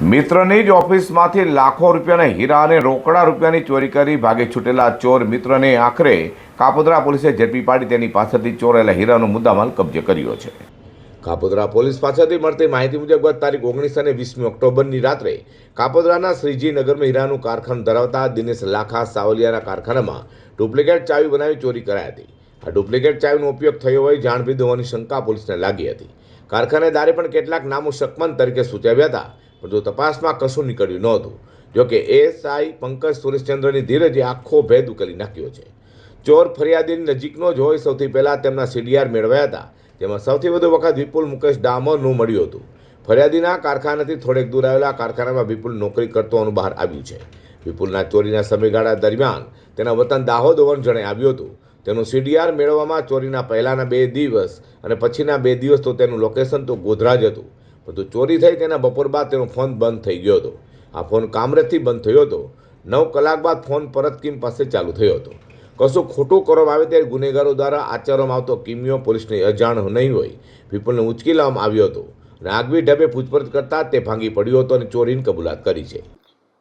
મિત્રની જ ઓફિસમાંથી લાખો રૂપિયાના હીરા અને રોકડા રૂપિયાની ચોરી કરી ભાગી છૂટેલા ચોર મિત્રને આખરે કાપોદ્રા પોલીસે ઝડપી પાડી તેની પાસેથી ચોરેલા હીરાનો મુદ્દામાલ કબજે કર્યો છે। કાપોદ્રા પોલીસ પાસેથી મળતી માહિતી મુજબ ગત તારીખ 19 અને 20 ઓક્ટોબરની રાત્રે કાપોદ્રાના શ્રીજી નગરમાં હીરાનું કારખાનું ધરાવતા દિનેશ લાખા સાવલિયાના કારખાનામાં ડુપ્લિકેટ ચાવી બનાવી ચોરી કરાઈ હતી। આ ડુપ્લિકેટ ચાવીનો ઉપયોગ થયો હોય જાણભીદ હોવાની શંકા પોલીસને લાગી હતી। કારખાનેદારે પણ કેટલાક નામો શકમન તરીકે સૂચવ્યા હતા, પરંતુ તપાસમાં કશું નીકળ્યું નહોતું। જોકે એએસઆઈ પંકજ સુરેશચંદ્રની ધીરજે આખો ભેદ ઉકેલી નાખ્યો છે। ચોર ફરિયાદીની નજીકનો જ હોય સૌથી પહેલાં તેમના સીડીઆર મેળવ્યા હતા, જેમાં સૌથી વધુ વખત વિપુલ મુકેશ ડામોરનું મળ્યું હતું। ફરિયાદીના કારખાનાથી થોડેક દૂર આવેલા કારખાનામાં વિપુલ નોકરી કરતો હોવાનું બહાર આવ્યું છે। વિપુલના ચોરીના સમયગાળા દરમિયાન તેના વતન દાહોદ હોવાનું જણાવ્યું હતું। તેનું સીડીઆર મેળવવામાં ચોરીના પહેલાના 2 દિવસ અને પછીના 2 દિવસ તો તેનું લોકેશન તો ગોધરા જ હતું, પરંતુ ચોરી થઈ તેના બપોર બાદ તેનો ફોન બંધ થઈ ગયો હતો। આ ફોન કામરેજથી બંધ થયો હતો। 9 કલાક બાદ ફોન પરત કિમ પાસે ચાલુ થયો હતો। કશું ખોટું કરવામાં આવે ત્યારે ગુનેગારો દ્વારા આચરવામાં આવતો કિમિયો પોલીસને અજાણ નહીં હોય વિપુલને ઉંચકી લાવવામાં આવ્યો હતો અને આગવી ઢબે પૂછપરછ કરતા તે ભાંગી પડ્યો હતો અને ચોરીની કબૂલાત કરી છે।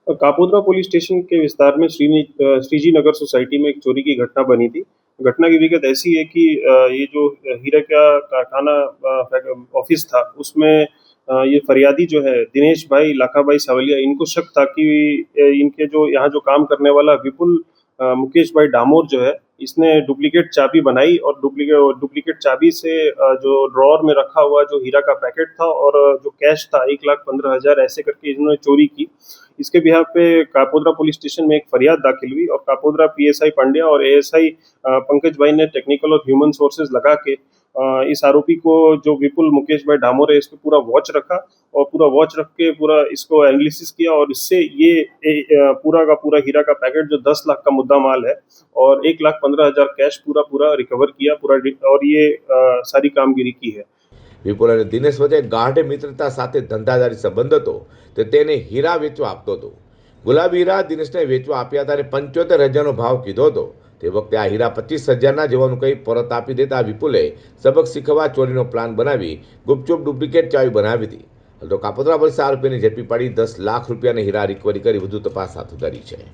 कापोद्रा पुलिस स्टेशन के विस्तार में श्रीजी नगर सोसाइटी में एक चोरी की घटना बनी थी। घटना की विगत ऐसी है कि ये जो हीरा का कारखाना ऑफिस था उसमें ये फरियादी जो है दिनेश भाई लाखा भाई सावलिया, इनको शक था कि इनके जो यहाँ जो काम करने वाला विपुल मुकेश भाई डामोर जो है इसने डुप्लीकेट चाबी बनाई और डुप्लीकेट चाबी से जो ड्रॉअर में रखा हुआ जो हीरा का पैकेट था और जो कैश था 1,15,000 ऐसे करके इन्होंने चोरी की। इसके बिहार पे कापोद्रा पुलिस स्टेशन में एक फरियाद दाखिल हुई और कापोद्रा पीएसआई पांड्या और एएसआई पंकज भाई ने टेक्निकल और ह्यूमन सोर्सेज लगा के इस आरोपी को जो विपुल मुकेश भाई डामोर है इस पे पूरा वॉच रखा और पूरा वॉच रख के पूरा इसको एनालिसिस किया और इससे ये पूरा का पूरा हीरा का पैकेट जो 10 लाख का मुद्दा माल है और 1,15,000 कैश पूरा रिकवर किया पूरा और ये सारी कामगिरी की है। વિપુલ અને દિનેશ વચ્ચે ગાઢ મિત્રતા સાથે ધંધાદારી સંબંધ હતો તે તેને હીરા વેચવા આપતો હતો। ગુલાબી હીરા દિનેશને વેચવા આપ્યા હતા અને 75,000નો ભાવ કીધો હતો। તે વખતે આ હીરા 25,000ના જવાનું કંઈ પરત આપી દેતા વિપુલે સબક શીખવા ચોરીનો પ્લાન બનાવી ગુપચુપ ડુપ્લિકેટ ચાવી બનાવી હતી। તો કાપોદ્રા પોલીસે આરોપીને ઝડપી પાડી 10 લાખ રૂપિયાની હીરા રિકવરી કરી વધુ તપાસ હાથ ધરી છે।